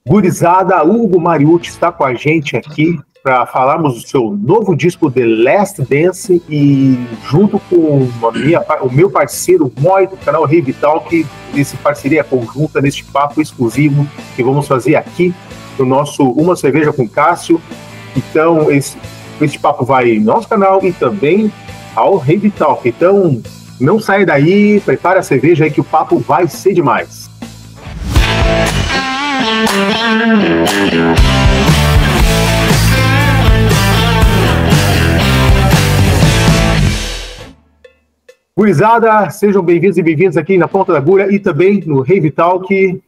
Gurizada, Hugo Mariucci está com a gente aqui para falarmos do seu novo disco The Last Dance e junto com o meu parceiro Moi do canal Rave Talk, essa parceria conjunta neste papo exclusivo que vamos fazer aqui no nosso Uma Cerveja com Cássio. Então este papo vai no nosso canal e também ao Rave Talk. Então não saia daí, prepare a cerveja aí que o papo vai ser demais. Gurizada, sejam bem-vindos e bem-vindos aqui na Ponta da Agulha e também no Rave Talk.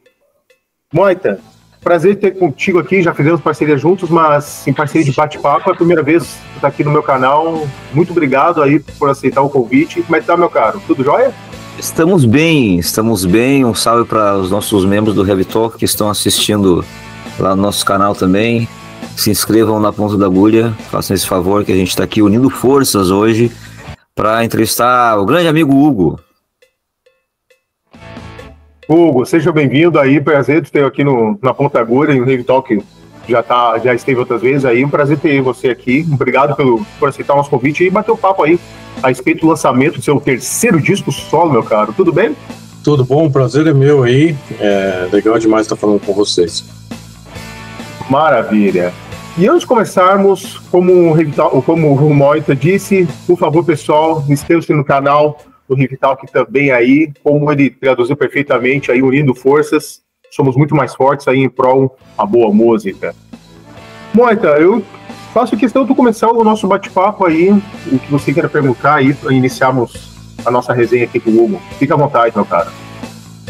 Moita, prazer ter contigo aqui, já fizemos parceria juntos, mas em parceria de bate-papo, é a primeira vez que você está aqui no meu canal. Muito obrigado aí por aceitar o convite. Como é que tá, meu caro? Tudo jóia? Estamos bem. Um salve para os nossos membros do Rave Talk que estão assistindo lá no nosso canal também. Se inscrevam na Ponta da Agulha, façam esse favor que a gente está aqui unindo forças hoje para entrevistar o grande amigo Hugo. Hugo, seja bem-vindo aí, prazer de ter aqui na Ponta da Agulha, no Rave Talk, já esteve outras vezes aí, um prazer ter você aqui, obrigado por aceitar o nosso convite e bater o papo aí a respeito do lançamento do seu terceiro disco solo, meu caro, tudo bem? Tudo bom, o prazer é meu aí, legal demais estar falando com vocês. Maravilha. E antes de começarmos, como o Moita disse, por favor, pessoal, inscrevam-se no canal do Rave Talk também aí, como ele traduziu perfeitamente aí, unindo forças, somos muito mais fortes aí em prol da boa música. Moita, eu faço questão de começar o nosso bate-papo aí, o que você queira perguntar aí, para iniciarmos a nossa resenha aqui com o Hugo. Fica à vontade, meu cara.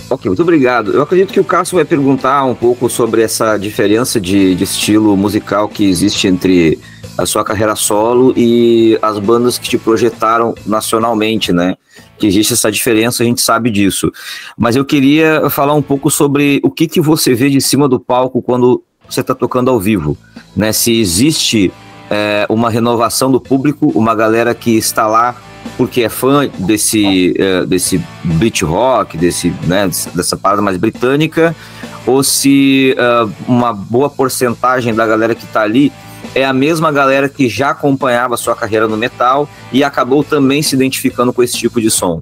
Ok, muito obrigado. Eu acredito que o Cássio vai perguntar um pouco sobre essa diferença de estilo musical que existe entre a sua carreira solo e as bandas que te projetaram nacionalmente, né? Que existe essa diferença, a gente sabe disso. Mas eu queria falar um pouco sobre o que você vê de cima do palco quando você está tocando ao vivo, né? Se existe uma renovação do público, uma galera que está lá porque é fã desse beat rock, dessa parada mais britânica, ou se uma boa porcentagem da galera que está ali é a mesma galera que já acompanhava a sua carreira no metal e acabou também se identificando com esse tipo de som.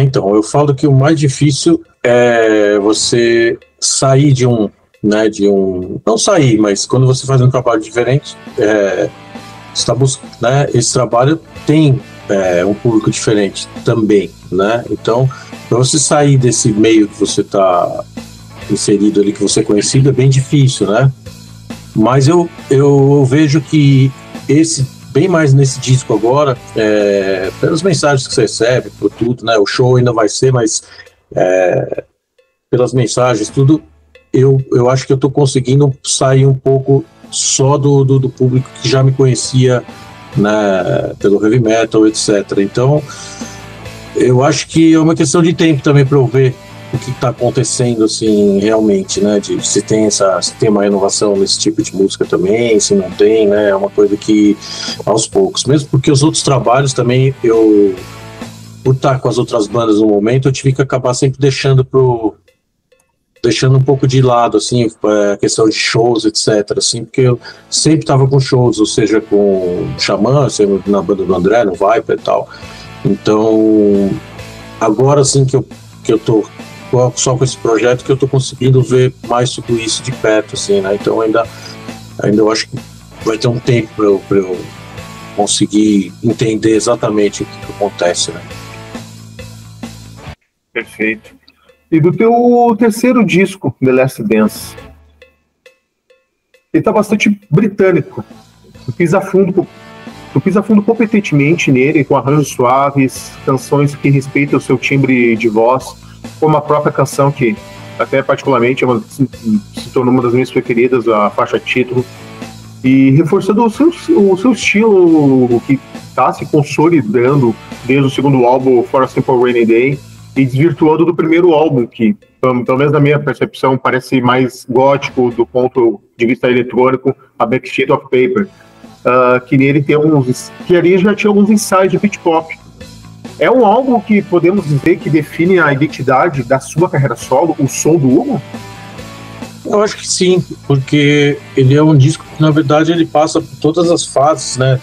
Então, eu falo que o mais difícil é você sair não sair, mas quando você faz um trabalho diferente, esse trabalho tem um público diferente também, né? Então, para você sair desse meio que você está inserido ali, que você é conhecido, é bem difícil, né? Mas eu vejo que bem mais nesse disco agora, pelas mensagens que você recebe, por tudo, né? O show ainda vai ser, mas pelas mensagens, tudo, eu acho que eu estou conseguindo sair um pouco só do público que já me conhecia, né, pelo heavy metal, etc. Então, eu acho que é uma questão de tempo também para eu ver o que está acontecendo, assim, realmente, né, se tem uma renovação nesse tipo de música também, se não tem, né, é uma coisa que aos poucos, mesmo porque os outros trabalhos também, por estar com as outras bandas no momento, eu tive que acabar sempre deixando um pouco de lado, assim, a questão de shows, etc, assim, porque eu sempre estava com shows, ou seja, com o Xamã, na banda do André, no Viper e tal. Então, agora sim que eu tô só com esse projeto que eu tô conseguindo ver mais tudo isso de perto, assim, né? Então ainda eu acho que vai ter um tempo para eu conseguir entender exatamente o que acontece, né? Perfeito. E do teu terceiro disco, The Last Dance, ele tá bastante britânico. Tu pisa fundo competentemente nele, com arranjos suaves, canções que respeitam o seu timbre de voz, como a própria canção que, até particularmente, se tornou uma das minhas preferidas, a faixa título, e reforçando o seu estilo que está se consolidando desde o segundo álbum, For a Simple Rainy Day, e desvirtuando do primeiro álbum, que, pelo menos na minha percepção, parece mais gótico do ponto de vista eletrônico, a Black Sheet of Paper, que nele que ali já tinha alguns ensaios de beat pop. É um álbum que podemos dizer que define a identidade da sua carreira solo, o som do Hugo? Eu acho que sim, porque ele é um disco que, na verdade, ele passa por todas as fases, né,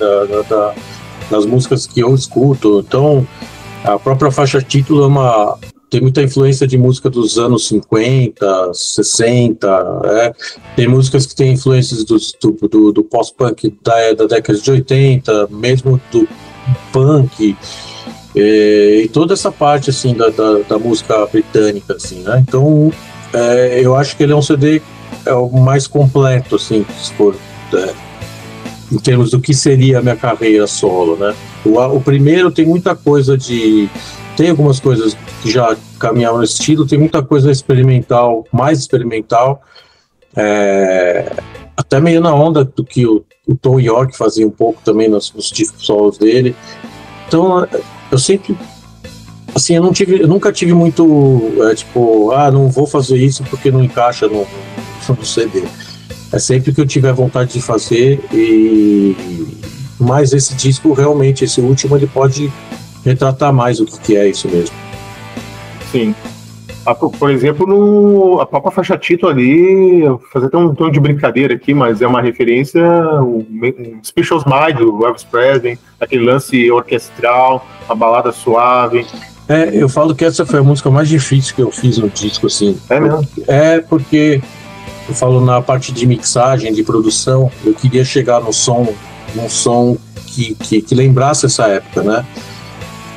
das músicas que eu escuto. Então, a própria faixa título tem muita influência de música dos anos 50, 60, tem músicas que têm influências do pós-punk da década de 80, mesmo do punk, e toda essa parte assim, da música britânica, assim, né? Então, eu acho que ele é um CD o mais completo, assim, se for, em termos do que seria a minha carreira solo, né? O primeiro tem muita coisa tem algumas coisas que já caminhavam nesse estilo, tem muita coisa experimental, mais experimental, até meio na onda do que o Tom York fazia um pouco também nos discos solos dele. Então, eu sempre, assim, eu nunca tive muito, não vou fazer isso porque não encaixa no CD. É sempre que eu tiver vontade de fazer, mas esse disco realmente, esse último, ele pode retratar mais o que é isso mesmo. Sim. Por exemplo, a própria faixa título ali, fazer até um tom de brincadeira aqui, mas é uma referência, um Special Smile do Elvis Presley, aquele lance orquestral, a balada suave. Eu falo que essa foi a música mais difícil que eu fiz no disco, assim. É mesmo? Porque eu falo na parte de mixagem, de produção, eu queria chegar num som que lembrasse essa época, né?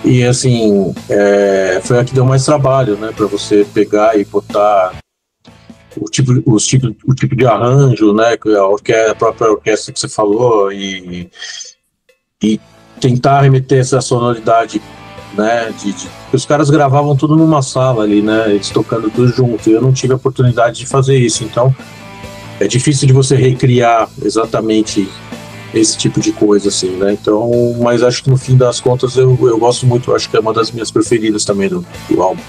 E assim, foi a que deu mais trabalho, né? Para você pegar e botar o tipo de arranjo, né? A própria orquestra que você falou, e tentar remeter essa sonoridade, né? Os caras gravavam tudo numa sala ali, né? Eles tocando tudo junto. E eu não tive a oportunidade de fazer isso, então é difícil de você recriar exatamente esse tipo de coisa, assim, né? Então, mas acho que no fim das contas eu gosto muito, acho que é uma das minhas preferidas também do álbum.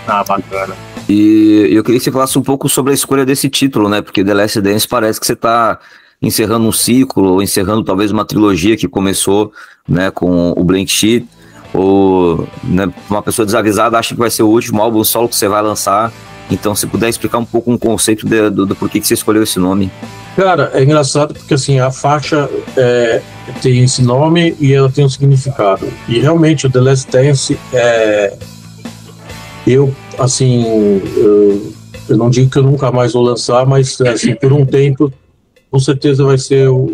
Ah, bacana. E eu queria que você falasse um pouco sobre a escolha desse título, né? Porque The Last Dance parece que você está encerrando um ciclo, ou encerrando talvez uma trilogia que começou, né, com o Blank Sheet, ou, né, uma pessoa desavisada acha que vai ser o último álbum solo que você vai lançar. Então, se puder explicar um pouco um conceito do porquê que você escolheu esse nome. Cara, é engraçado porque assim, a faixa tem esse nome e ela tem um significado. E realmente o The Last Dance, eu não digo que eu nunca mais vou lançar, mas assim, por um tempo, com certeza vai ser o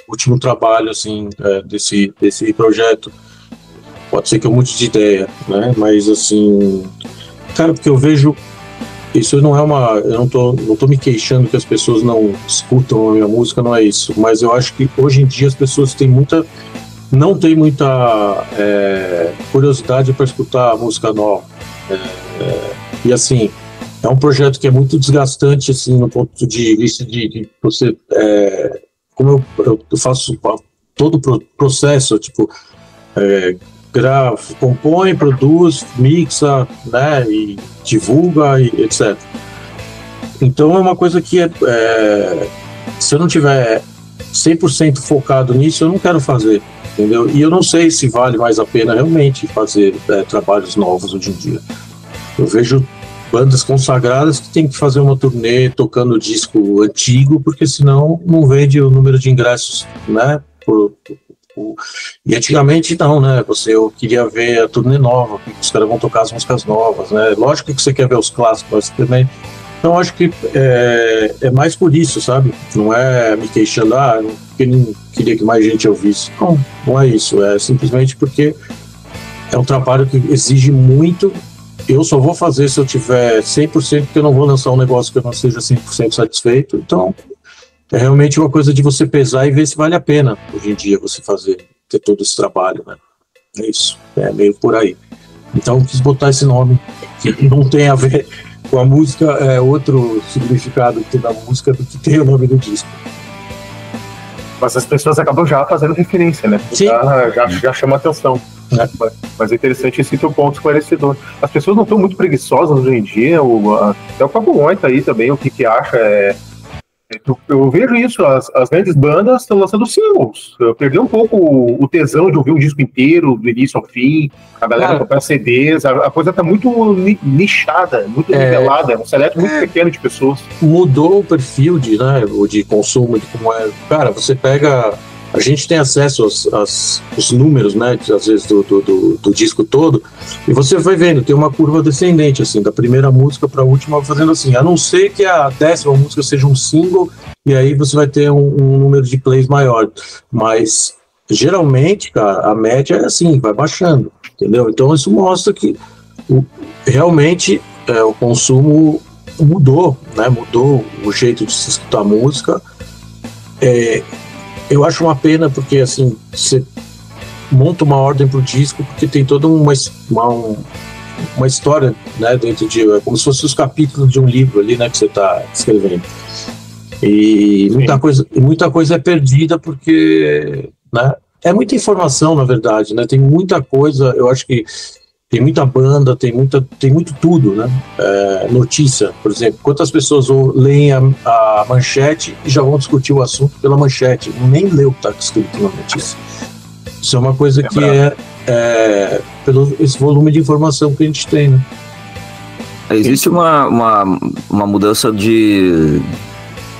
último trabalho assim, desse projeto. Pode ser que eu mude de ideia, né? Mas assim, cara, porque eu vejo isso não é eu não tô me queixando que as pessoas não escutam a minha música, não é isso, mas eu acho que hoje em dia as pessoas não têm muita curiosidade para escutar a música nova, e assim, é um projeto que é muito desgastante, assim, no ponto de vista de você, como eu faço todo o processo, tipo, grava, compõe, produz, mixa, né, e divulga, e etc. Então é uma coisa que se eu não tiver 100% focado nisso, eu não quero fazer, entendeu? E eu não sei se vale mais a pena realmente fazer trabalhos novos hoje em dia. Eu vejo bandas consagradas que tem que fazer uma turnê tocando disco antigo, porque senão não vende o número de ingressos, né, e antigamente não, né? Eu queria ver a turnê nova, os caras vão tocar as músicas novas, né? Lógico que você quer ver os clássicos, mas também. Então acho que é mais por isso, sabe? Não é me queixando, porque não queria que mais gente ouvisse. Não é isso. É simplesmente porque é um trabalho que exige muito. Eu só vou fazer se eu tiver 100%, porque eu não vou lançar um negócio que eu não seja 100% satisfeito. Então, é realmente uma coisa de você pesar e ver se vale a pena, hoje em dia, você ter todo esse trabalho, né? É isso, é meio por aí. Então, eu quis botar esse nome, que não tem a ver com a música, é outro significado que tem da música do que tem o nome do disco. Mas as pessoas acabam já fazendo referência, né? Sim. Já chama atenção. Mas é interessante esse teu ponto esclarecedor. As pessoas não estão muito preguiçosas hoje em dia, até o Cabo One tá aí também, o que acha Eu vejo isso, as grandes bandas estão lançando singles. Eu perdi um pouco o tesão de ouvir um disco inteiro, do início ao fim, a galera comprar CDs, a coisa tá muito nichada, muito nivelada, é um seleto muito pequeno de pessoas. Mudou o perfil de consumo, de como é. Cara, você pega. A gente tem acesso aos números, né, às vezes do disco todo, e você vai vendo, tem uma curva descendente, assim, da primeira música para a última, fazendo assim, a não ser que a 10ª música seja um single, e aí você vai ter um número de plays maior, mas geralmente, cara, a média é assim, vai baixando, entendeu? Então isso mostra que realmente o consumo mudou, né, mudou o jeito de se escutar música. Eu acho uma pena porque, assim, você monta uma ordem pro disco porque tem toda uma história, né, dentro de... É como se fossem os capítulos de um livro ali, né, que você tá escrevendo. E muita coisa é perdida porque, né, é muita informação, na verdade, né, tem muita coisa, eu acho que tem muita banda, tem muito tudo, né? Notícia, por exemplo. Quantas pessoas leem a manchete e já vão discutir o assunto pela manchete, nem lê o que está escrito na notícia. Isso é uma coisa que pelo esse volume de informação que a gente tem, né? Existe uma mudança de...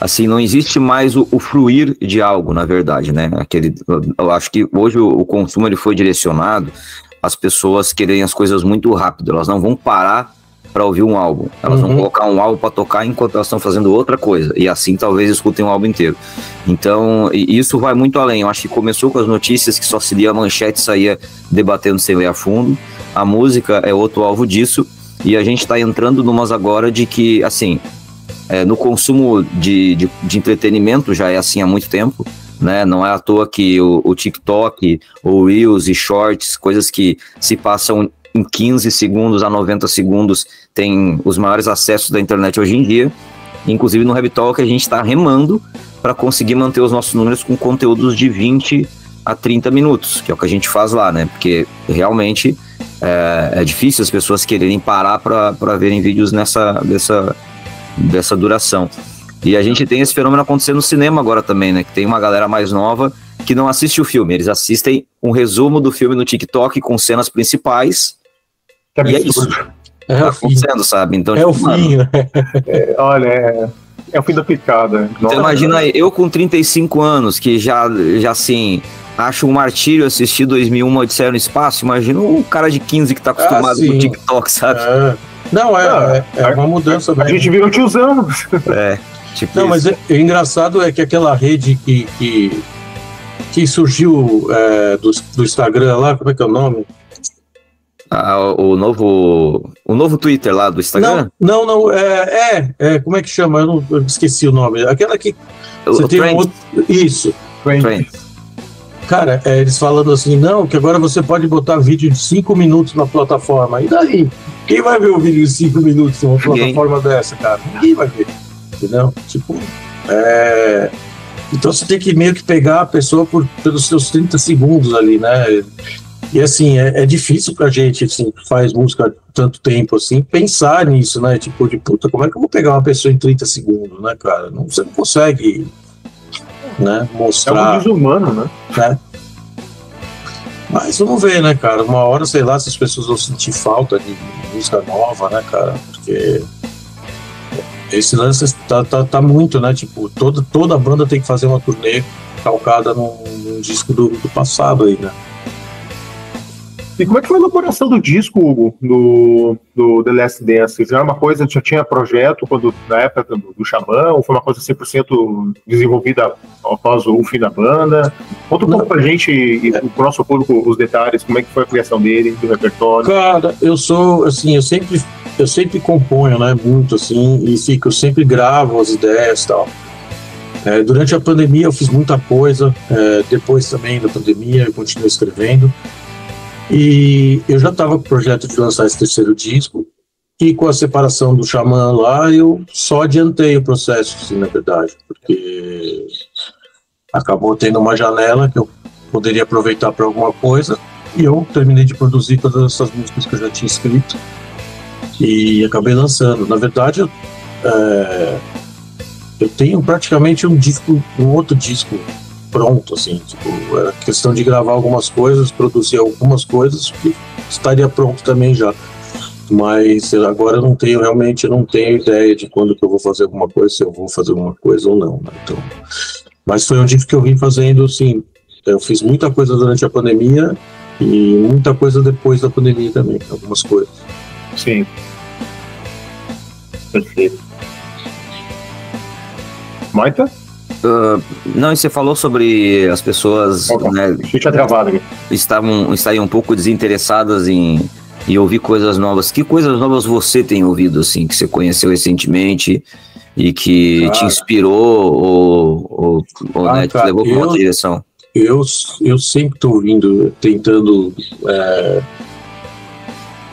Assim, não existe mais o fruir de algo, na verdade, né? Eu acho que hoje o consumo ele foi direcionado as pessoas querem as coisas muito rápido, elas não vão parar para ouvir um álbum, elas vão colocar um álbum para tocar enquanto elas estão fazendo outra coisa, e assim talvez escutem o álbum inteiro. Então, isso vai muito além. Eu acho que começou com as notícias que só se lia a manchete e saía debatendo sem ler a fundo. A música é outro alvo disso, e a gente está entrando numas agora de que, assim, no consumo de entretenimento já é assim há muito tempo, né? Não é à toa que o TikTok, o Reels e Shorts, coisas que se passam em 15 segundos a 90 segundos, tem os maiores acessos da internet hoje em dia. Inclusive no Heavy Talk a gente está remando para conseguir manter os nossos números com conteúdos de 20 a 30 minutos, que é o que a gente faz lá, né? Porque realmente é difícil as pessoas quererem parar para verem vídeos dessa duração. E a gente tem esse fenômeno acontecendo no cinema agora também, né? Que tem uma galera mais nova que não assiste o filme, eles assistem um resumo do filme no TikTok com cenas principais. E é isso. Tá acontecendo, sabe? Então, o fim, né? Olha, é o fim da picada. Então imagina aí, eu com 35 anos, que já assim, acho um martírio assistir 2001 Odisseia no Espaço, imagina um cara de 15 que tá acostumado com o TikTok, sabe? Não, é uma mudança. A gente virou tiozão. Tipo não, isso. Mas o engraçado é que aquela rede que surgiu do Instagram lá, como é que é o nome? O novo Twitter lá do Instagram? Não, como é que chama? Eu esqueci o nome. Aquela que você tem outro... Isso. Trend. Cara, eles falando assim, não, que agora você pode botar vídeo de 5 minutos na plataforma. E daí? Quem vai ver o vídeo de 5 minutos numa plataforma dessa, cara? Ninguém vai ver. Entendeu? Tipo, então você tem que meio que pegar a pessoa pelos seus 30 segundos ali, né? E assim, é difícil pra gente, assim, que faz música há tanto tempo, assim, pensar nisso, né? Tipo, puta, como é que eu vou pegar uma pessoa em 30 segundos, né, cara? Você não consegue, né, mostrar... É um desumano, né? Mas vamos ver, né, cara? Uma hora, sei lá, se as pessoas vão sentir falta de música nova, né, cara? Porque... esse lance tá muito, né? Tipo, toda banda tem que fazer uma turnê calcada num disco do passado aí, né? E como é que foi a elaboração do disco, Hugo, do The Last Dance? Já era uma coisa, já tinha projeto na época do Xamã, ou foi uma coisa 100% desenvolvida após o fim da banda? Conta um pouco pra gente e pro nosso público os detalhes, como é que foi a criação dele, do repertório. Cara, eu sou, assim, eu sempre componho, né, muito, assim, e eu sempre gravo as ideias e tal. Durante a pandemia eu fiz muita coisa, depois também da pandemia eu continuei escrevendo. E eu já estava com o projeto de lançar esse terceiro disco, e com a separação do Xamã lá, eu só adiantei o processo, assim, na verdade, porque acabou tendo uma janela que eu poderia aproveitar para alguma coisa, e eu terminei de produzir todas essas músicas que eu já tinha escrito, e acabei lançando. Na verdade, eu tenho praticamente um outro disco pronto, assim, tipo, era questão de gravar algumas coisas, produzir algumas coisas, que estaria pronto também já. Mas agora eu não tenho ideia de quando que eu vou fazer alguma coisa, se eu vou fazer alguma coisa ou não, né? Então, mas foi um disco que eu vim fazendo, assim, eu fiz muita coisa durante a pandemia e muita coisa depois da pandemia também, algumas coisas. Sim. Perfeito. Maita? Não, e você falou sobre as pessoas, né, Fica travado aqui. Estariam um pouco desinteressadas em ouvir coisas novas. Que coisas novas você tem ouvido, assim, que você conheceu recentemente e que te inspirou ou né, te levou para outra direção? Eu sempre estou tentando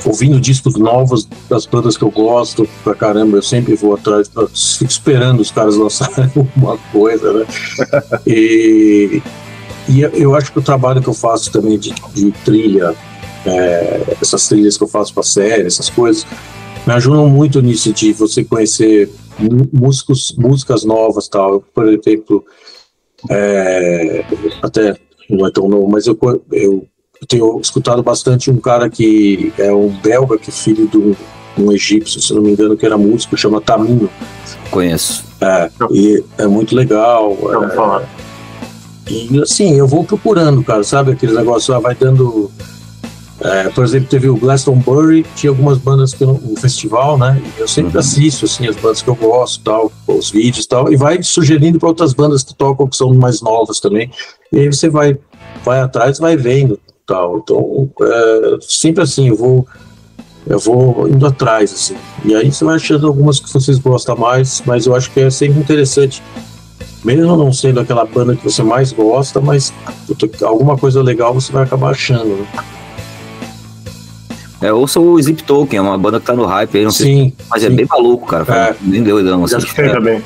ouvindo discos novos das bandas que eu gosto pra caramba, eu sempre vou atrás, fico esperando os caras lançarem alguma coisa, né? E eu acho que o trabalho que eu faço também de trilha, essas trilhas que eu faço pra série, essas coisas, me ajudam muito nisso de você conhecer músicas novas, tal. Por exemplo, até não é tão novo, mas eu tenho escutado bastante um cara que é um belga, que é filho de um egípcio, se não me engano, que era músico, chama Tamino. Conheço. E é muito legal. E assim, eu vou procurando, cara, sabe? Aqueles negócios, vai dando... por exemplo, teve o Glastonbury, tinha algumas bandas que no festival, né? E eu sempre assisto, assim, as bandas que eu gosto, tal, os vídeos e tal, e vai sugerindo para outras bandas que tocam, que são mais novas também. E aí você vai atrás, vai vendo. Tal. Então, sempre assim, eu vou indo atrás, assim, e aí você vai achando algumas que vocês gostam mais, mas eu acho que é sempre interessante, mesmo não sendo aquela banda que você mais gosta, mas alguma coisa legal você vai acabar achando, né? Ouça o Sleep Token, é uma banda que tá no hype aí, não sei, mas é bem maluco, cara, bem doidão, assim. Também.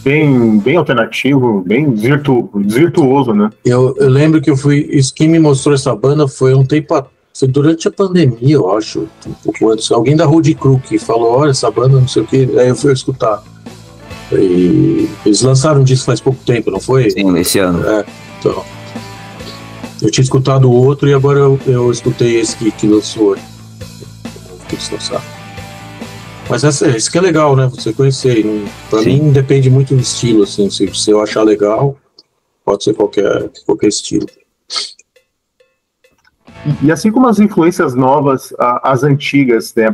Bem alternativo, bem desvirtuoso, né? Eu lembro que quem me mostrou essa banda foi foi durante a pandemia, eu acho, um pouco antes. Alguém da Road Crew que falou, olha, essa banda, não sei o que, aí eu fui escutar. E eles lançaram um disco faz pouco tempo, não foi? Sim, esse ano. Então, eu tinha escutado o outro e agora eu escutei esse que lançou. Que eles lançaram. Mas isso que é legal, né? Você conhecer. Pra mim depende muito do estilo, assim. Se eu achar legal, pode ser qualquer estilo. E assim como as influências novas, as antigas, né?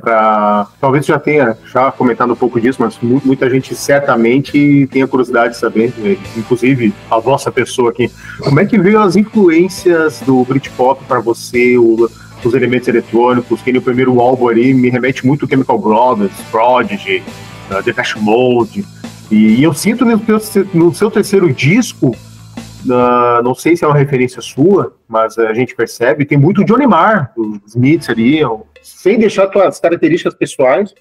Talvez já tenha comentado um pouco disso, mas muita gente certamente tem a curiosidade de saber, né? Inclusive a vossa pessoa aqui. Como é que veio as influências do Britpop para você, os elementos eletrônicos, que no primeiro álbum ali me remete muito Chemical Brothers, Prodigy, Depeche Mode, e eu sinto no seu terceiro disco, não sei se é uma referência sua, mas a gente percebe, tem muito Johnny Marr, os Smiths ali, sem deixar suas características pessoais,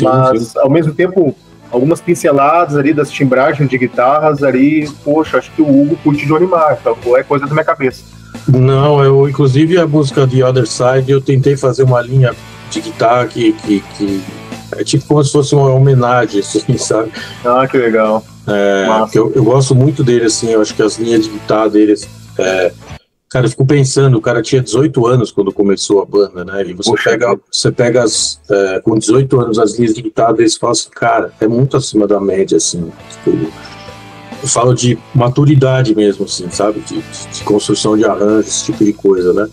mas ao mesmo tempo algumas pinceladas ali das timbragens de guitarras ali, poxa, acho que o Hugo curte Johnny Marr, então é coisa da minha cabeça. Não, inclusive a música The Other Side, eu tentei fazer uma linha de guitarra que é tipo como se fosse uma homenagem, assim, sabe? Ah, que legal. Eu gosto muito dele, assim, eu acho que as linhas de guitarra deles... cara, eu fico pensando, o cara tinha 18 anos quando começou a banda, né? E você pega com 18 anos as linhas de guitarra deles e fala assim, cara, é muito acima da média, assim, tipo... Eu falo de maturidade mesmo, assim, sabe? De construção de arranjos, esse tipo de coisa, né?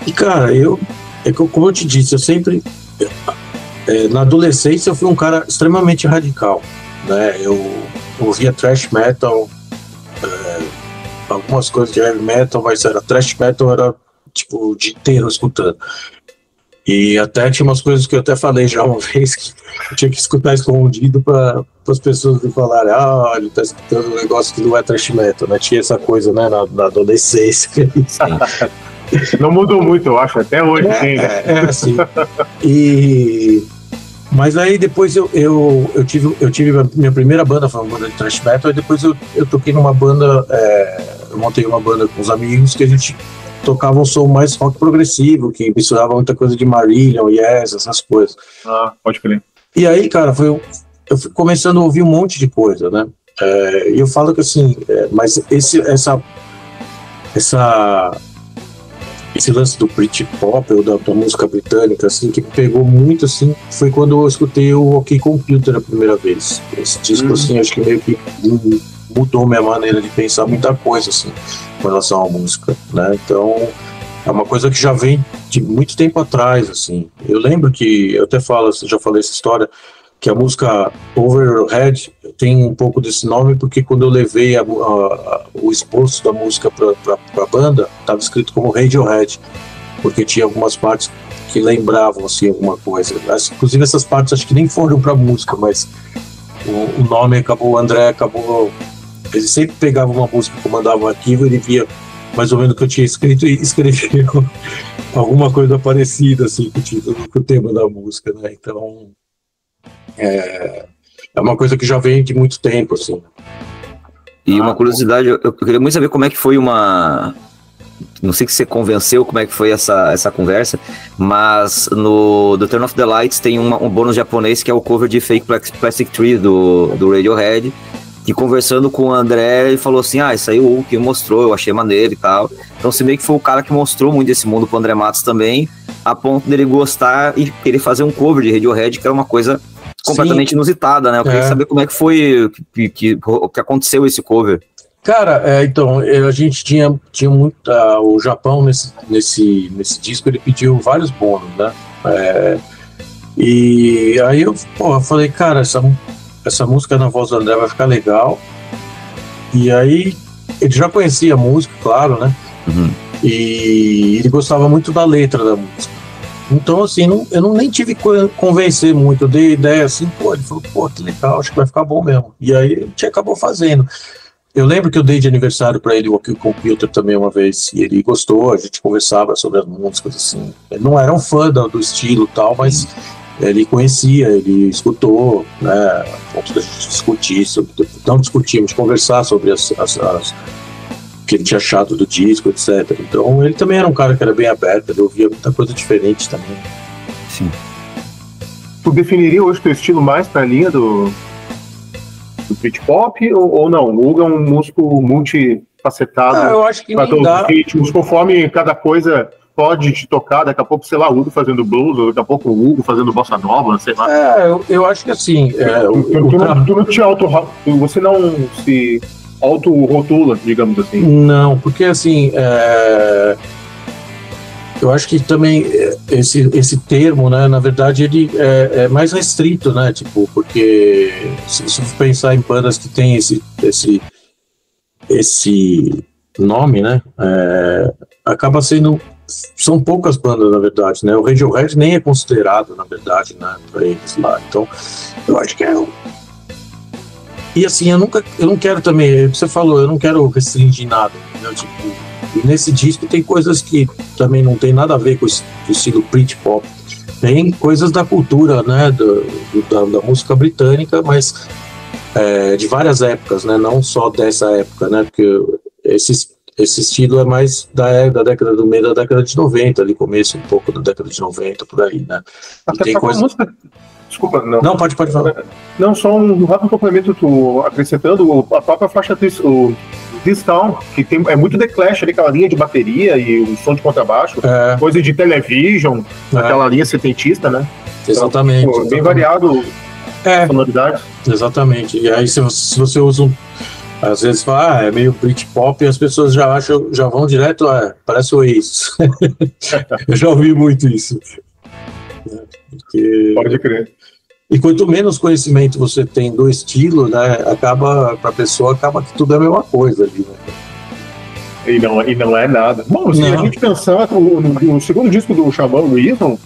E, cara, como eu te disse, eu sempre... na adolescência eu fui um cara extremamente radical, né? Eu ouvia thrash metal, algumas coisas de heavy metal, mas thrash metal era, tipo, o dia inteiro escutando. E até tinha umas coisas que eu até falei já uma vez, que eu tinha que escutar escondido para as pessoas me falarem, ele tá escutando um negócio que não é thrash metal, né? Tinha essa coisa, né, na adolescência. Não mudou muito, eu acho, até hoje. Assim. Mas aí depois eu tive minha primeira banda, foi uma banda de thrash metal, e depois eu toquei numa banda, eu montei uma banda com os amigos que a gente tocava um som mais rock progressivo, que misturava muita coisa de Marillion, Yes, essas coisas. Pode crer. E aí, cara, eu fui começando a ouvir um monte de coisa, né? E eu falo que assim, mas esse lance do Britpop ou da música britânica, assim, que me pegou muito, assim, foi quando eu escutei o OK Computer a primeira vez. Esse disco, assim, acho que meio que mudou minha maneira de pensar muita coisa, assim, com relação à música, né? Então, é uma coisa que já vem de muito tempo atrás, assim. Eu lembro que, eu até falo, já falei essa história, que a música Overhead tem um pouco desse nome, porque quando eu levei o esboço da música para a banda, estava escrito como Radiohead, porque tinha algumas partes que lembravam assim, alguma coisa. Inclusive essas partes acho que nem foram para a música, mas o nome acabou, o André acabou, ele sempre pegava uma música que eu mandava um arquivo, ele via mais ou menos o que eu tinha escrito e escrevia alguma coisa parecida assim, com o título, com o tema da música, né? Então é uma coisa que já vem de muito tempo, assim. E uma curiosidade, eu queria muito saber como é que foi não sei se você convenceu como é que foi essa conversa, mas no The Turn Off the Lights tem um bônus japonês que é o cover de Fake Plastic Tree do Radiohead, que conversando com o André, ele falou assim, isso aí o Hugo que mostrou, eu achei maneiro e tal. Então você meio que foi o cara que mostrou muito esse mundo pro André Matos também, a ponto dele gostar e querer fazer um cover de Radiohead, que era uma coisa completamente inusitada, né? Eu queria saber como é que foi, que aconteceu esse cover. Cara, então, a gente tinha muito... o Japão, nesse disco, ele pediu vários bônus, né? E aí eu falei, cara, essa música na voz do André vai ficar legal. E aí, ele já conhecia a música, claro, né? Uhum. E ele gostava muito da letra da música. Então, assim, eu nem tive que convencer muito, eu dei ideia assim, ele falou, que legal, acho que vai ficar bom mesmo. E aí a gente acabou fazendo. Eu lembro que eu dei de aniversário para ele o OK Computer também uma vez, e ele gostou, a gente conversava sobre as músicas, assim. Ele não era um fã do estilo e tal, mas ele conhecia, ele escutou, né, a ponto da gente discutir, não discutimos, conversar sobre as que ele tinha achado do disco, etc. Então ele também era um cara que era bem aberto, ele ouvia muita coisa diferente também. Sim. Tu definiria hoje teu estilo mais pra linha do Britpop ou não? O Hugo é um músico multifacetado. Eu acho que nem dá. Ritmos, conforme cada coisa pode te tocar, daqui a pouco, sei lá, o Hugo fazendo blues, ou daqui a pouco o Hugo fazendo bossa nova, sei lá. Eu acho que assim... Você não se auto-rotula, digamos assim. Não, porque assim, eu acho que também esse termo, né, na verdade ele é mais restrito, né, tipo, porque se você for pensar em bandas que tem esse nome, né, acaba sendo, são poucas bandas, na verdade, né, o Radiohead nem é considerado, na verdade, né, pra eles lá, então eu acho que e assim, eu não quero também, você falou, eu não quero restringir nada, entendeu? Tipo, e nesse disco tem coisas que também não tem nada a ver com o estilo Britpop. Tem coisas da cultura, né, da música britânica, mas de várias épocas, né, não só dessa época, né, porque esse estilo é mais da década do meio da década de 90, ali começo um pouco da década de 90, por aí, né. Até tem coisa... música... Desculpa, não. Não, pode falar. Não, só um rápido complemento, acrescentando a própria faixa This Town, que é muito The Clash ali, aquela linha de bateria e o som de contrabaixo, coisa de Television, aquela linha setentista, né? Exatamente. Então, bem variado a sonoridade. Exatamente. E aí se você usa às vezes fala, é meio Britpop e as pessoas já vão direto, parece o Oasis. Eu já ouvi muito isso. Porque... Pode crer. E quanto menos conhecimento você tem do estilo, né, para a pessoa acaba que tudo é a mesma coisa ali, né? E não é nada. Bom, se a gente pensar no segundo disco do Xamã Reason,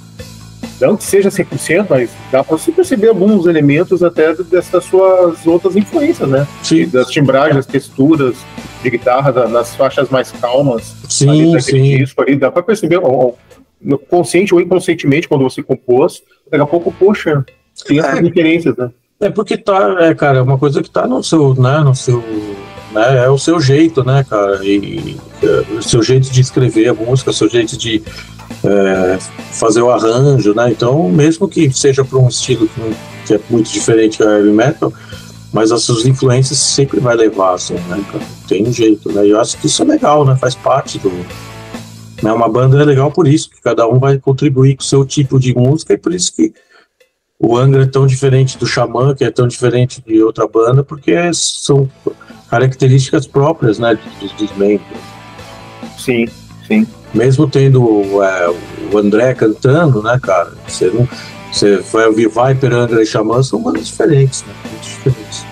não que seja 100%, mas dá para você perceber alguns elementos até dessas suas outras influências, né? Sim. Das timbragens, das texturas de guitarra, nas faixas mais calmas. Sim, sim. Disco ali, dá para perceber, consciente ou inconscientemente, quando você compôs, daqui a pouco, poxa, tem essas referências, né? Porque cara, é uma coisa que tá no seu, né, é o seu jeito, né, cara, e seu jeito de escrever a música, seu jeito de fazer o arranjo, né? Então, mesmo que seja para um estilo que é muito diferente do heavy metal, mas as suas influências sempre vai levar, assim, né, cara? Tem um jeito, né? E eu acho que isso é legal, né? Faz parte do... Né? Uma banda é legal por isso, que cada um vai contribuir com o seu tipo de música, e por isso que o Angra é tão diferente do Xamã, que é tão diferente de outra banda, porque são características próprias, né, dos membros. Sim, sim. Mesmo tendo o André cantando, né, cara, você vai ouvir Viper, Angra e Xamã, são bandas diferentes, né, muito diferentes.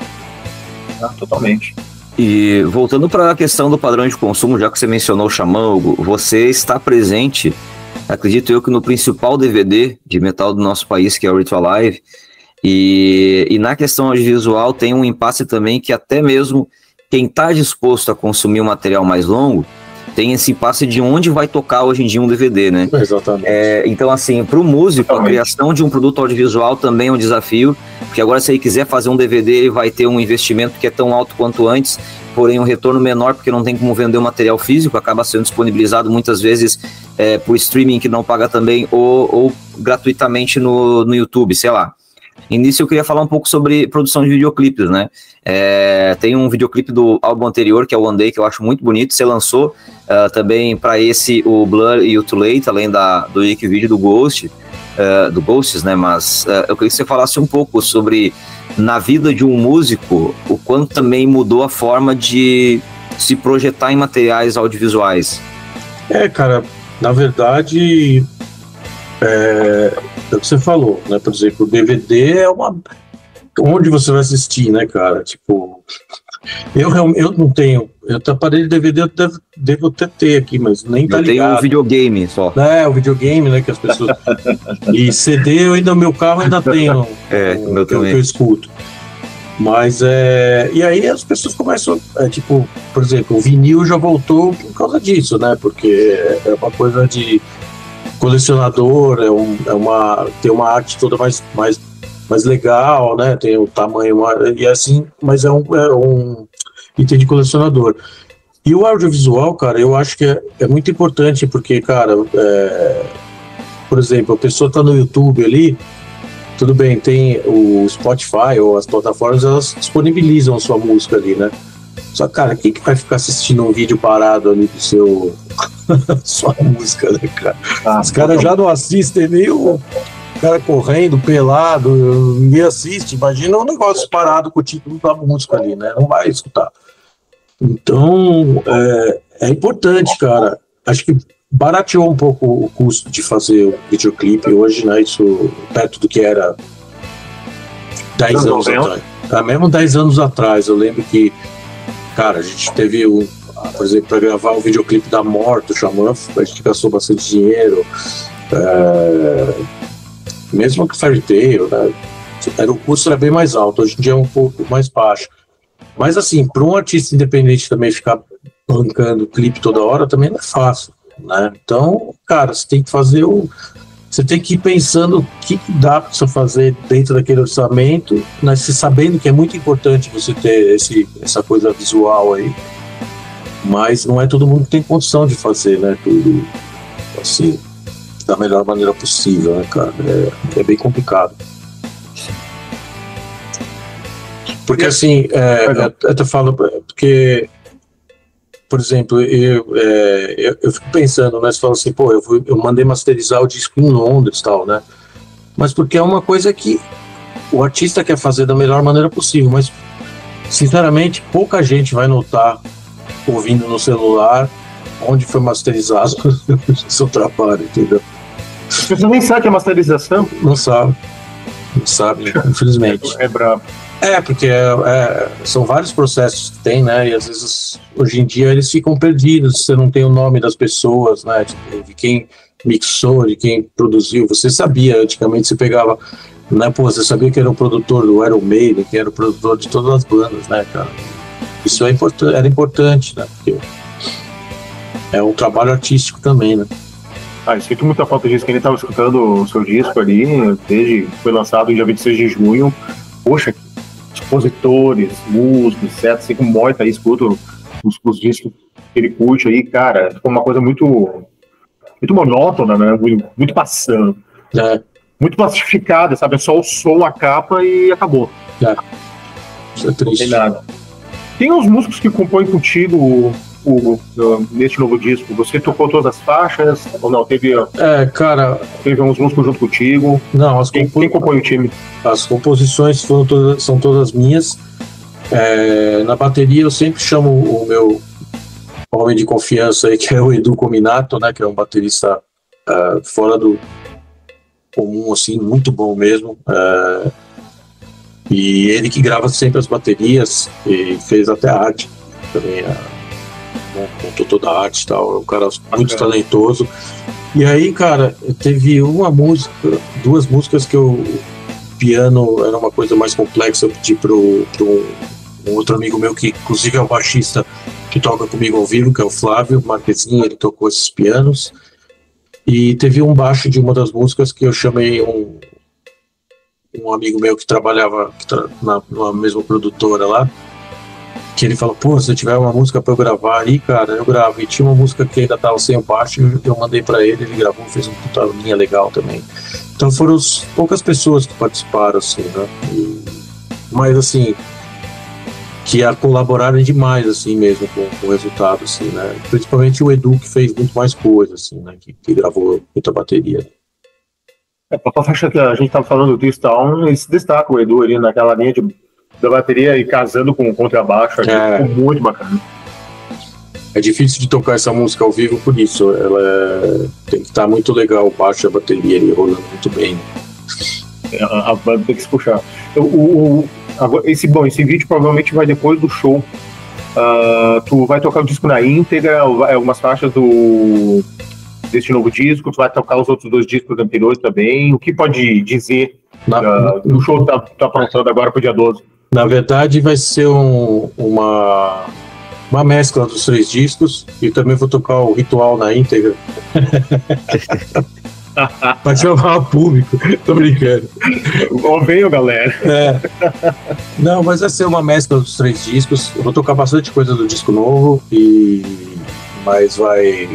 Totalmente. E voltando para a questão do padrão de consumo, já que você mencionou o Xamã, Hugo, você está presente, acredito eu, que no principal DVD de metal do nosso país, que é o Ritual Live, e na questão audiovisual tem um impasse também que até mesmo quem está disposto a consumir um material mais longo tem esse impasse de onde vai tocar hoje em dia um DVD, né? Exatamente. Então, assim, para o músico, a criação de um produto audiovisual também é um desafio, porque agora se ele quiser fazer um DVD, ele vai ter um investimento que é tão alto quanto antes, porém um retorno menor, porque não tem como vender o material físico, acaba sendo disponibilizado muitas vezes por streaming que não paga também, ou gratuitamente no YouTube, sei lá. E nisso eu queria falar um pouco sobre produção de videoclipes, né? Tem um videoclipe do álbum anterior, que é o One Day, que eu acho muito bonito. Você lançou também para esse o Blur e o Too Late, além do lyric video do Ghosts, né? Mas eu queria que você falasse um pouco sobre, na vida de um músico, o quanto também mudou a forma de se projetar em materiais audiovisuais. Cara, na verdade... É o que você falou, né? Por exemplo, o DVD é onde você vai assistir, né, cara? Tipo, eu não tenho. Aparelho de DVD eu devo até ter aqui, mas nem tá ligado. Eu tenho um videogame só. O videogame, né? Que as pessoas. E CD, no meu carro ainda tenho. O meu também. Que eu escuto. Mas e aí as pessoas começam, tipo, por exemplo, o vinil já voltou por causa disso, né? Porque é uma coisa de colecionador, tem uma arte toda mais legal, né? Tem o tamanho, e assim, mas é um item de colecionador. E o audiovisual, cara, eu acho que é muito importante, porque, cara, por exemplo, a pessoa tá no YouTube ali, tudo bem, tem o Spotify ou as plataformas, elas disponibilizam a sua música ali, né? Só, cara, quem que vai ficar assistindo um vídeo parado ali do seu... sua música, né, cara? Os caras já não assistem nem o cara correndo, pelado, ninguém assiste. Imagina um negócio parado com o título da música ali, né? Não vai escutar. Então, é importante, cara. Acho que barateou um pouco o custo de fazer o videoclipe hoje, né? Isso perto do que era 10 anos atrás. Mesmo 10 anos atrás, eu lembro que, cara, a gente teve por exemplo, para gravar o videoclipe da Morte, do Xamã, a gente gastou bastante dinheiro. Mesmo que o Fairy Tail, né? O custo era bem mais alto, hoje em dia é um pouco mais baixo. Mas assim, para um artista independente também ficar bancando clipe toda hora também não é fácil, né? Então, cara, você tem que fazer você tem que ir pensando o que dá para você fazer dentro daquele orçamento, né? Se sabendo que é muito importante você ter essa coisa visual aí. Mas não é todo mundo que tem condição de fazer, né? Tudo assim, da melhor maneira possível, né, cara? É bem complicado. Porque assim, eu até falo, porque, por exemplo, eu fico pensando, né? Você fala assim, pô, eu mandei masterizar o disco em Londres e tal, né? Mas porque é uma coisa que o artista quer fazer da melhor maneira possível, mas, sinceramente, pouca gente vai notar ouvindo no celular onde foi masterizado o seu trabalho, entendeu? Você nem sabe que é masterização? Não sabe, infelizmente. É brabo. Porque são vários processos que tem, né? E às vezes, hoje em dia, eles ficam perdidos. Você não tem o nome das pessoas, né? De quem mixou, de quem produziu. Você sabia, antigamente você pegava, né? Pô, você sabia que era o produtor do Iron Maiden, que era o produtor de todas as bandas, né, cara? Isso era importante, né? Porque é um trabalho artístico também, né? Eu sinto muita falta disso, que ele estava escutando o seu disco ali, desde que foi lançado no dia 26 de junho. Poxa, compositores, músicos, etc. Assim como Moita aí, escuto os discos que ele curte aí, cara, ficou uma coisa muito monótona, né? Muito passando. Muito plastificada, sabe? É só o som, a capa e acabou. Isso é triste. Não tem nada. Tem uns músicos que compõem contigo, Hugo, neste novo disco. Você tocou todas as faixas? Ou não? Teve uns músicos junto contigo? Não, quem compõe o time? As composições são todas minhas. Na bateria eu sempre chamo o meu homem de confiança aí, que é o Edu Cominato, né? Que é um baterista fora do comum, assim, muito bom mesmo. E ele que grava sempre as baterias e fez até a arte também, montou toda a arte e tal. É um cara muito talentoso. E aí, cara, teve duas músicas que o piano era uma coisa mais complexa. Eu pedi pro um outro amigo meu, que inclusive é o baixista que toca comigo ao vivo, que é o Flávio Marquezinho, ele tocou esses pianos. E teve um baixo de uma das músicas que eu chamei um amigo meu que trabalhava na mesma produtora lá, que ele falou, pô, se tiver uma música pra eu gravar aí, cara, eu gravo. E tinha uma música que ainda tava sem o baixo, eu mandei pra ele gravou, fez uma puta linha legal também. Então foram poucas pessoas que participaram, assim, né? Mas, assim, que colaboraram demais, assim, mesmo, com o resultado, assim, né? Principalmente o Edu, que fez muito mais coisa, assim, né? Que gravou muita bateria. A faixa que a gente tava falando do Town, ele se destaca o Edu ali naquela linha da bateria e casando com o contrabaixo, ficou muito bacana. É difícil de tocar essa música ao vivo por isso, tem que estar muito legal o baixo e a bateria ali rolando muito bem. A banda tem que se puxar. Esse vídeo provavelmente vai depois do show. Tu vai tocar o disco na íntegra, algumas faixas deste novo disco, tu vai tocar os outros 2 discos anteriores também. O que pode dizer do show que tá aprontando agora pro dia 12? Na verdade, vai ser uma mescla dos 3 discos, e também vou tocar o Ritual na íntegra. Pra chamar o público. Tô brincando. Venham, galera. Não, mas vai ser uma mescla dos 3 discos. Eu vou tocar bastante coisa do disco novo, mas vai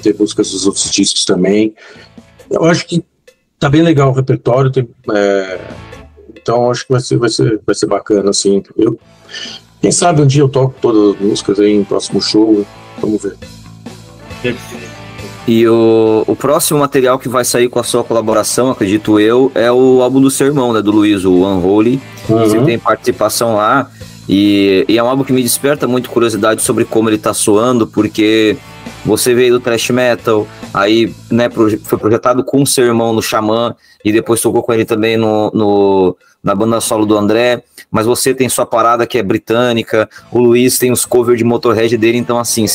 ter músicas dos outros discos também. Eu acho que tá bem legal o repertório, então acho que vai ser bacana, assim. Quem sabe um dia eu toco todas as músicas aí no próximo show, vamos ver. E o próximo material que vai sair com a sua colaboração, acredito eu, é o álbum do seu irmão, né, do Luiz, o Unholy. Você tem participação lá, e é um álbum que me desperta muito curiosidade sobre como ele tá soando, porque você veio do thrash metal, aí, né, foi projetado com o seu irmão no Xamã, e depois tocou com ele também na banda solo do André, mas você tem sua parada que é britânica, o Luiz tem os covers de Motorhead dele, então assim,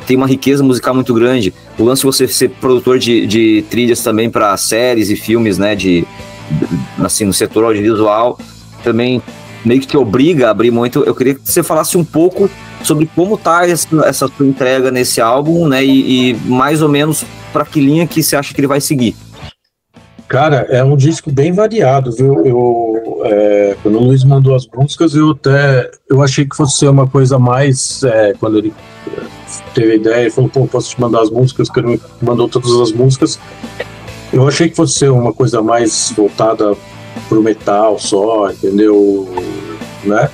tem uma riqueza musical muito grande. O lance de você ser produtor de trilhas também para séries e filmes, né, assim, no setor audiovisual, também meio que te obriga a abrir muito. Eu queria que você falasse um pouco sobre como tá essa sua entrega nesse álbum, né, e mais ou menos para que linha que você acha que ele vai seguir. Cara, é um disco bem variado, viu? Quando o Luiz mandou as músicas, eu achei que fosse ser uma coisa mais, quando ele teve a ideia, ele falou, pô, posso te mandar as músicas, que ele me mandou todas as músicas. Eu achei que fosse ser uma coisa mais voltada pro metal só, entendeu? Né?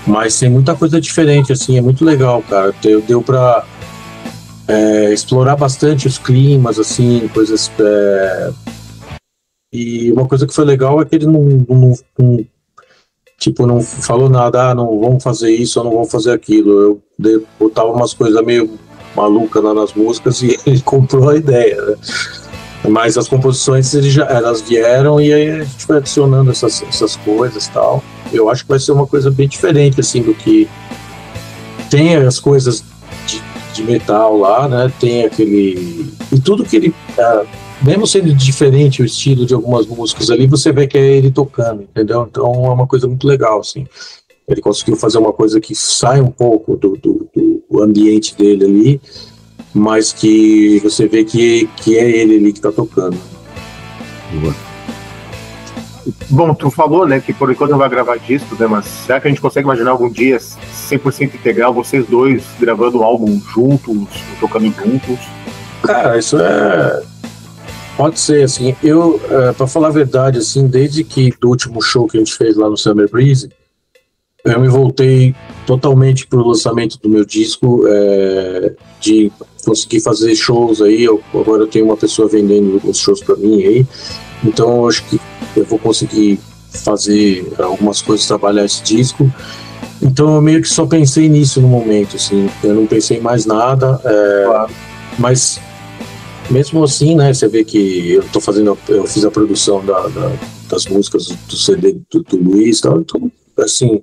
Mas tem muita coisa diferente, assim, é muito legal, cara. Deu pra explorar bastante os climas, assim, coisas... E uma coisa que foi legal é que ele não falou nada, não vamos fazer isso ou não vamos fazer aquilo. Eu botava umas coisas meio malucas lá nas músicas e ele comprou a ideia, né? Mas as composições elas vieram e aí a gente foi adicionando essas coisas e tal. Eu acho que vai ser uma coisa bem diferente, assim, do que tem as coisas de metal lá, né? Tem aquele... E tudo que ele... mesmo sendo diferente o estilo de algumas músicas ali, você vê que é ele tocando, entendeu? Então é uma coisa muito legal, assim. Ele conseguiu fazer uma coisa que sai um pouco do ambiente dele ali, mas que você vê que é ele ali que tá tocando. Bom, tu falou, né, que por enquanto não vai gravar disco, né, mas será que a gente consegue imaginar algum dia 100% integral, vocês dois gravando o álbum juntos, tocando juntos? Cara, isso pode ser, assim, pra falar a verdade, assim, desde que do último show que a gente fez lá no Summer Breeze, eu me voltei totalmente pro lançamento do meu disco, de conseguir fazer shows aí. Agora eu tenho uma pessoa vendendo os shows pra mim aí, então eu acho que eu vou conseguir fazer algumas coisas, trabalhar esse disco. Então eu meio que só pensei nisso no momento, assim, eu não pensei em mais nada, Claro. mas mesmo assim, né, você vê que eu fiz a produção das músicas do CD do Luiz, tal, então, assim,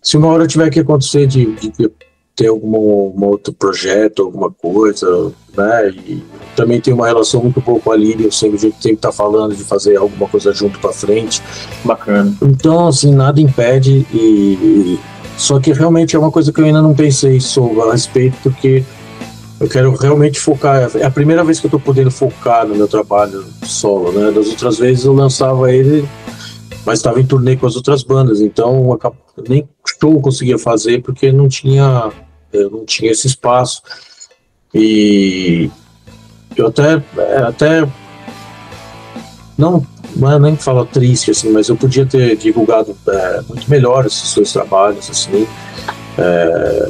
se uma hora tiver que acontecer de ter algum outro projeto, alguma coisa, né, e também tem uma relação muito boa com a Lídia, eu sempre a gente tem que estar falando de fazer alguma coisa junto pra frente. Bacana. Então, assim, nada impede, só que realmente é uma coisa que eu ainda não pensei a respeito, porque eu quero realmente focar. É a primeira vez que eu tô podendo focar no meu trabalho solo, né? Das outras vezes eu lançava ele, mas estava em turnê com as outras bandas, então nem show eu conseguia fazer porque eu não tinha esse espaço. E eu até não é nem falar triste, assim, mas eu podia ter divulgado muito melhor esses dois trabalhos, assim.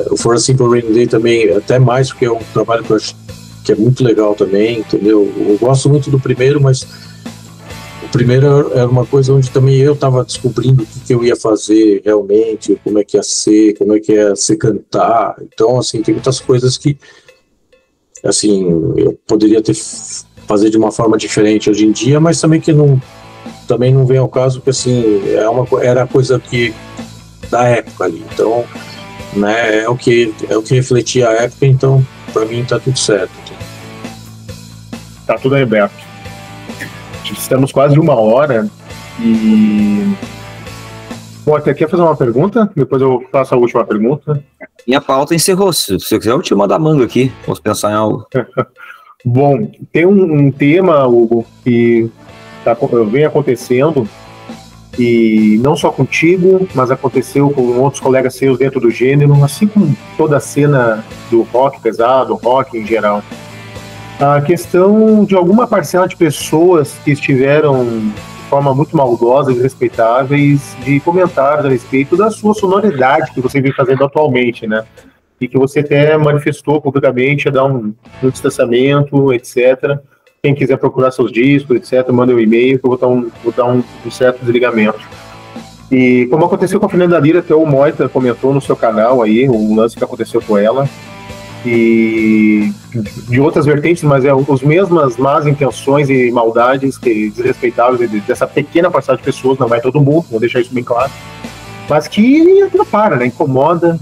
O For a Simple Rainy Day também, até mais, porque é um trabalho que eu acho que é muito legal também, entendeu? Eu gosto muito do primeiro, mas o primeiro era uma coisa onde também eu estava descobrindo o que eu ia fazer realmente, como é que ia ser cantar. Então, assim, tem muitas coisas que, assim, eu poderia fazer de uma forma diferente hoje em dia, mas também que também não vem ao caso, porque, assim, era a coisa que da época ali. Então, né, é o que refletia a época, então pra mim tá tudo certo. Tá tudo aberto. Estamos quase de 1 hora e... Bom, até quer fazer uma pergunta? Depois eu faço a última pergunta. Minha pauta encerrou. Se você quiser, eu te mando a manga aqui. Posso pensar em algo. Bom, tem um tema, Hugo, que vem acontecendo, e não só contigo, mas aconteceu com outros colegas seus dentro do gênero, assim como toda a cena do rock pesado, rock em geral. A questão de alguma parcela de pessoas que estiveram de forma muito maldosa e irrespeitáveis de comentários a respeito da sua sonoridade que você vem fazendo atualmente, né? E que você até manifestou publicamente a dar um distanciamento, etc. Quem quiser procurar seus discos, etc., manda um e-mail que eu vou dar um certo desligamento. E como aconteceu com a Fernanda Lira, até o Moita comentou no seu canal aí, o lance que aconteceu com ela. E de outras vertentes, mas as mesmas más intenções e maldades desrespeitáveis dessa pequena parcela de pessoas, não é todo mundo, vou deixar isso bem claro, mas que atrapalha, né, incomoda.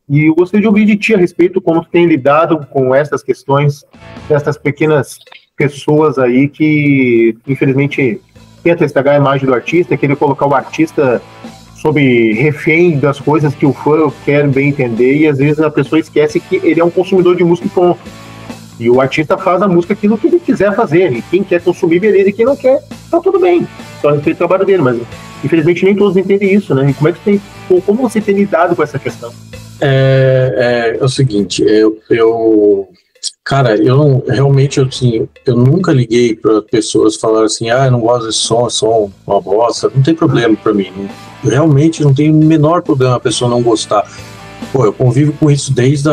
E eu gostaria de ouvir de ti a respeito como tu tem lidado com essas questões, dessas pequenas pessoas aí que, infelizmente, tentam estragar a imagem do artista, querer colocar o artista sob refém das coisas que o fã quer bem entender, e às vezes a pessoa esquece que ele é um consumidor de música e ponto. E o artista faz a música aquilo que ele quiser fazer, e quem quer consumir, beleza, e quem não quer, tá tudo bem. Só respeito ao trabalho dele, mas infelizmente nem todos entendem isso, né? E como você tem lidado com essa questão? É o seguinte, cara, eu realmente, assim, eu nunca liguei para pessoas falar assim, eu não gosto desse som, uma bosta, não tem problema para mim, realmente não tem o menor problema a pessoa não gostar. Pô, eu convivo com isso desde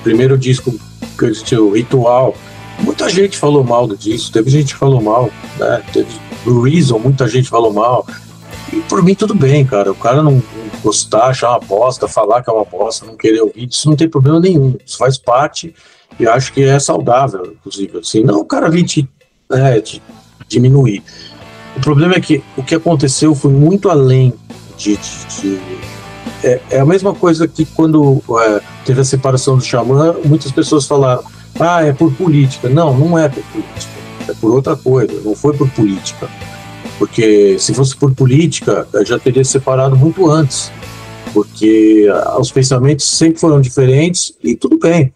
primeiro disco que eu disse, o Ritual, muita gente falou mal do disco, teve gente que falou mal, né, teve o Reason, muita gente falou mal, e por mim tudo bem, cara, o cara não gostar, achar uma bosta, falar que é uma bosta, não querer ouvir, isso não tem problema nenhum, isso faz parte, e eu acho que é saudável, inclusive, assim, não o cara vir te diminuir. O problema é que o que aconteceu foi muito além é a mesma coisa que quando teve a separação do Xamã, muitas pessoas falaram, é por política. Não é por política, é por outra coisa, não foi por política. Porque se fosse por política, já teria separado muito antes, porque os pensamentos sempre foram diferentes e tudo bem.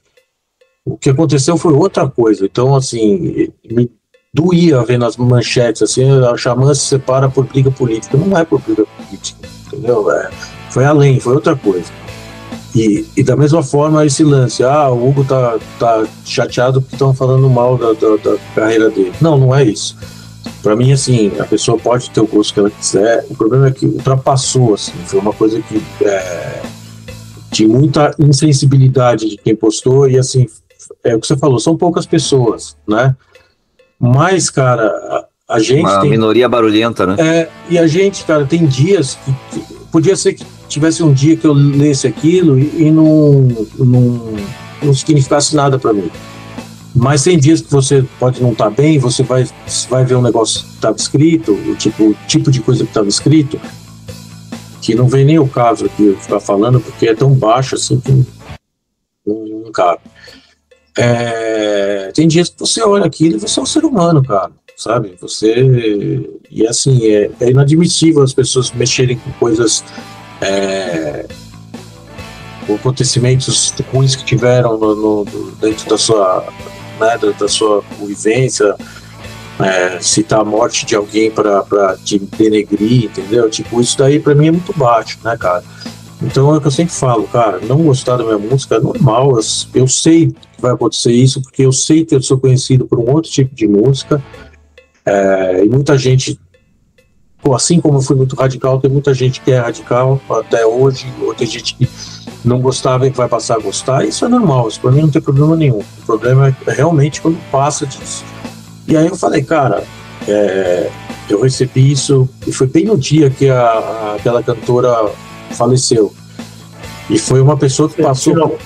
O que aconteceu foi outra coisa. Então, assim, me doía ver nas manchetes, assim, a Xamã se separa por briga política. Não é por briga política. entendeu? Foi além, foi outra coisa. E da mesma forma esse lance, o Hugo tá chateado porque estão falando mal da carreira dele. Não é isso. Pra mim, assim, a pessoa pode ter o gosto que ela quiser, o problema é que ultrapassou, assim, foi uma coisa que de muita insensibilidade de quem postou, e assim, é o que você falou, são poucas pessoas, né? Mas, cara, a gente uma minoria barulhenta, né? E a gente, cara, tem dias que podia ser que tivesse um dia que eu lesse aquilo e não significasse nada pra mim. Mas tem dias que você pode não estar bem, você vai ver um negócio que estava escrito, o tipo de coisa que estava escrito, que não vem nem o caso aqui eu ficar falando, porque é tão baixo assim que não cabe. Tem dias que você olha aquilo e você é um ser humano, cara, sabe? E assim, é inadmissível as pessoas mexerem com coisas, com acontecimentos ruins que tiveram dentro da sua... Né, da sua vivência, citar a morte de alguém para te denegrir, entendeu? Tipo, isso daí para mim é muito baixo, né, cara? Então é o que eu sempre falo, cara, não gostar da minha música é normal, eu sei que vai acontecer isso, porque eu sei que eu sou conhecido por um outro tipo de música, e muita gente, assim como eu fui muito radical, tem muita gente que é radical até hoje, ou tem gente que não gostava e vai passar a gostar, isso é normal, isso pra mim não tem problema nenhum. O problema é realmente quando passa disso. E aí eu falei, cara, eu recebi isso, e foi bem no dia que aquela cantora faleceu. E foi uma pessoa que passou...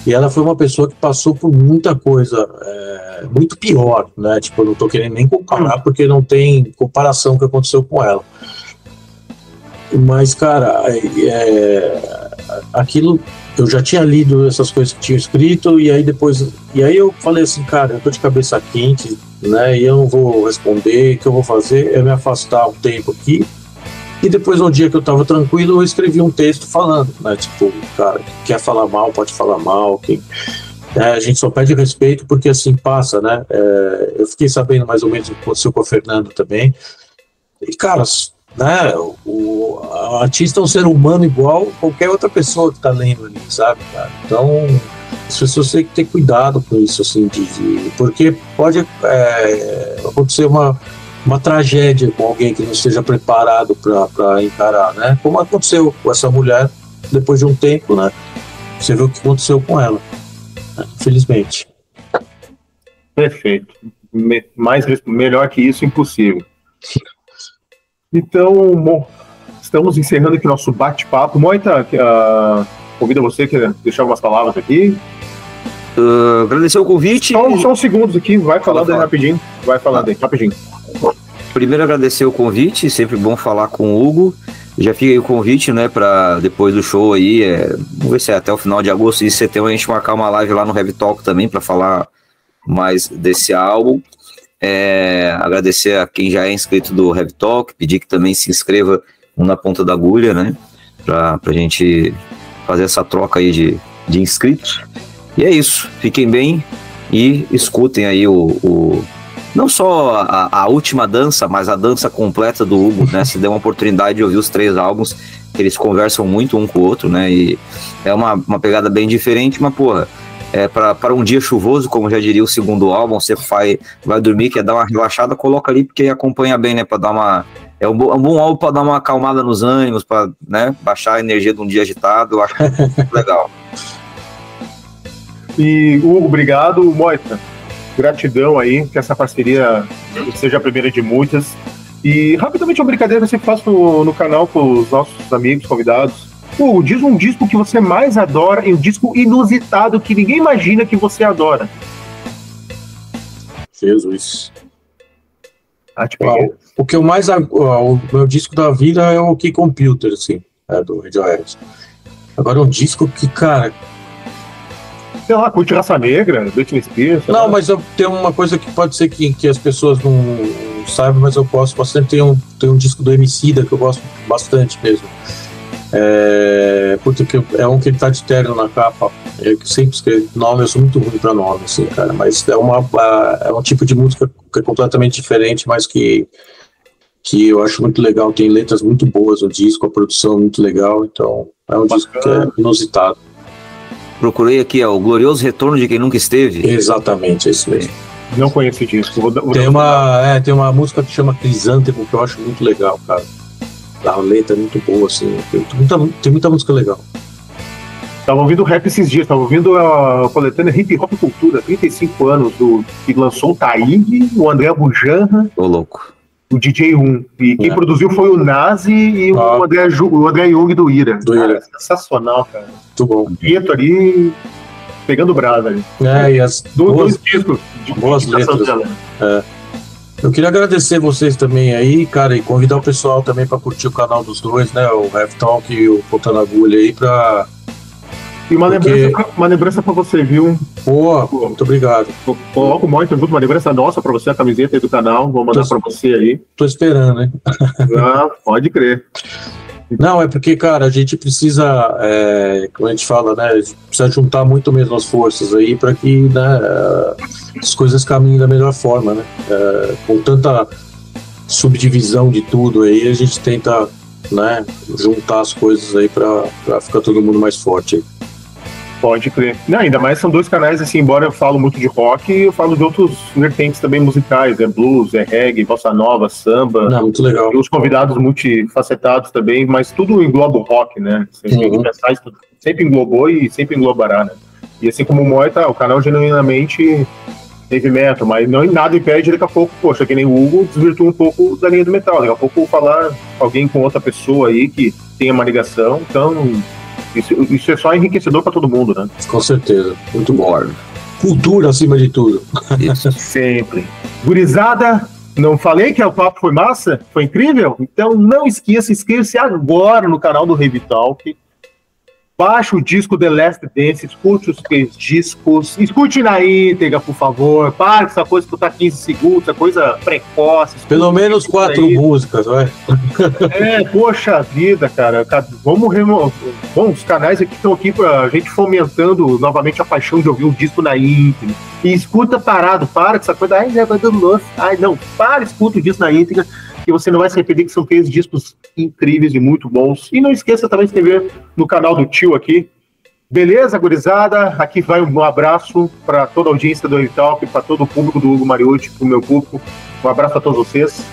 e ela foi uma pessoa que passou por muita coisa, muito pior, né? Tipo, eu não tô querendo nem comparar, porque não tem comparação que aconteceu com ela. Mas, cara, aquilo, eu já tinha lido essas coisas que tinha escrito, e aí eu falei assim, cara, eu tô de cabeça quente, né, e eu não vou responder, o que eu vou fazer é me afastar um tempo aqui, e depois no dia que eu tava tranquilo, eu escrevi um texto falando, né, tipo, cara, quer falar mal, pode falar mal, a gente só pede respeito porque assim passa, né, eu fiquei sabendo mais ou menos o que aconteceu com o Fernando também, e cara, né, o artista é um ser humano igual qualquer outra pessoa que tá lendo ali, sabe, cara? Então as pessoas têm que ter cuidado com isso, assim, porque pode acontecer uma tragédia com alguém que não esteja preparado para encarar, né? Como aconteceu com essa mulher depois de um tempo, né? Você viu o que aconteceu com ela, né? Infelizmente. Perfeito. Melhor que isso, impossível. Então, bom, estamos encerrando aqui nosso bate-papo. Moita, convido você a deixar algumas palavras aqui. Agradecer o convite. Só uns segundos aqui, vai falando aí rapidinho. Vai falando aí, rapidinho. Primeiro, agradecer o convite, sempre bom falar com o Hugo. Já fica aí o convite, né, para depois do show aí, vamos ver se é até o final de agosto e setembro a gente marcar uma live lá no Heavy Talk também para falar mais desse álbum. Agradecer a quem já é inscrito do Heavy Talk, pedir que também se inscreva na ponta da agulha, né, pra gente fazer essa troca aí de inscritos. E é isso, fiquem bem e escutem aí não só a última dança, mas a dança completa do Hugo, né, se der uma oportunidade de ouvir os 3 álbuns, que eles conversam muito um com o outro, né, e é uma pegada bem diferente, mas porra, para um dia chuvoso, como já diria o segundo álbum, você vai dormir, quer dar uma relaxada, coloca ali, porque acompanha bem, né, para dar uma... É um bom álbum para dar uma acalmada nos ânimos, para, né, baixar a energia de um dia agitado, eu acho legal. E Hugo, obrigado. Moita, gratidão aí, que essa parceria seja a primeira de muitas. E rapidamente uma brincadeira que você faz no canal com os nossos amigos, convidados. Hugo, diz um disco que você mais adora e um disco inusitado que ninguém imagina que você adora. Jesus. Tipo, o que eu mais... O meu disco da vida é o Key Computer, assim, do Radiohead. Agora um disco que, cara... Sei lá, curte Raça Negra, Britney Spears... Não, mas eu tenho uma coisa que pode ser que as pessoas não saibam, mas eu gosto bastante. Tem um disco do Emicida que eu gosto bastante mesmo. Porque é um que ele tá de terno na capa. Eu sempre escrevo nome, eu sou muito ruim pra nome, assim, cara. Mas é um tipo de música que é completamente diferente, mas que que eu acho muito legal, tem letras muito boas no disco, a produção é muito legal, então é um disco que é inusitado. Procurei aqui, ó, o Glorioso Retorno de Quem Nunca Esteve. Exatamente, é isso mesmo. Não conheço disso. Tem uma música que chama Crisântemo, que eu acho muito legal, cara. A letra é muito boa, assim. Tem muita música legal. Tava ouvindo rap esses dias, tava ouvindo a coletânea Hip Hop Cultura, 35 anos, que lançou o Taíg, o André Bujanra. Ô, louco. O DJ 1. E quem produziu foi o Nazi e o André Jung do Ira. Cara, sensacional, cara. Muito bom. Quieto ali, pegando brasa ali. E as dois discos de boas letras. Eu queria agradecer vocês também aí, cara, e convidar o pessoal também para curtir o canal dos dois, né? O Heavy Talk e o Contando Agulha aí pra... E uma lembrança pra você, viu? Pô, muito obrigado. Coloca o Moita junto, uma lembrança nossa pra você, a camiseta aí do canal, vou mandar pra você aí. Tô esperando, hein? Pode crer. Não, é porque, cara, a gente precisa, como a gente fala, né? A gente precisa juntar muito mesmo as forças aí para que, né, as coisas caminhem da melhor forma, né? Com tanta subdivisão de tudo aí, a gente tenta, né, juntar as coisas aí para ficar todo mundo mais forte aí. Pode crer. Não, ainda mais são dois canais, assim, embora eu falo muito de rock, eu falo de outros vertentes também musicais, blues, reggae, bossa nova, samba. Não, muito legal. E os convidados multifacetados também, mas tudo engloba o rock, né? Sempre englobou e sempre englobará, né? E assim como o Moita, o canal genuinamente heavy metal, mas não, nada impede daqui a pouco, poxa, que nem o Hugo desvirtua um pouco da linha do metal, daqui a pouco falar alguém com outra pessoa aí que tenha uma ligação, então... Isso é só enriquecedor para todo mundo, né? Com certeza. Muito bom. Cultura acima de tudo. Isso. Sempre. Gurizada, não falei que o papo foi massa? Foi incrível? Então não esqueça, inscreva-se agora no canal do Heavy Talk. Baixe o disco The Last Dance, escute os 3 discos, escute na íntegra, por favor. Para com essa coisa de escutar 15 segundos, essa coisa precoce. Pelo menos 4 músicas, vai. Poxa vida, cara. Vamos Bom, os canais aqui estão aqui pra gente fomentando novamente a paixão de ouvir um disco na íntegra. E escuta parado, para com essa coisa. Escuta o disco na íntegra, que você não vai se arrepender, que são 3 discos incríveis e muito bons. E não esqueça também de se inscrever no canal do tio aqui. Beleza, gurizada? Aqui vai um abraço para toda a audiência do Heavy Talk, para todo o público do Hugo Mariucci, para o meu público. Um abraço a todos vocês.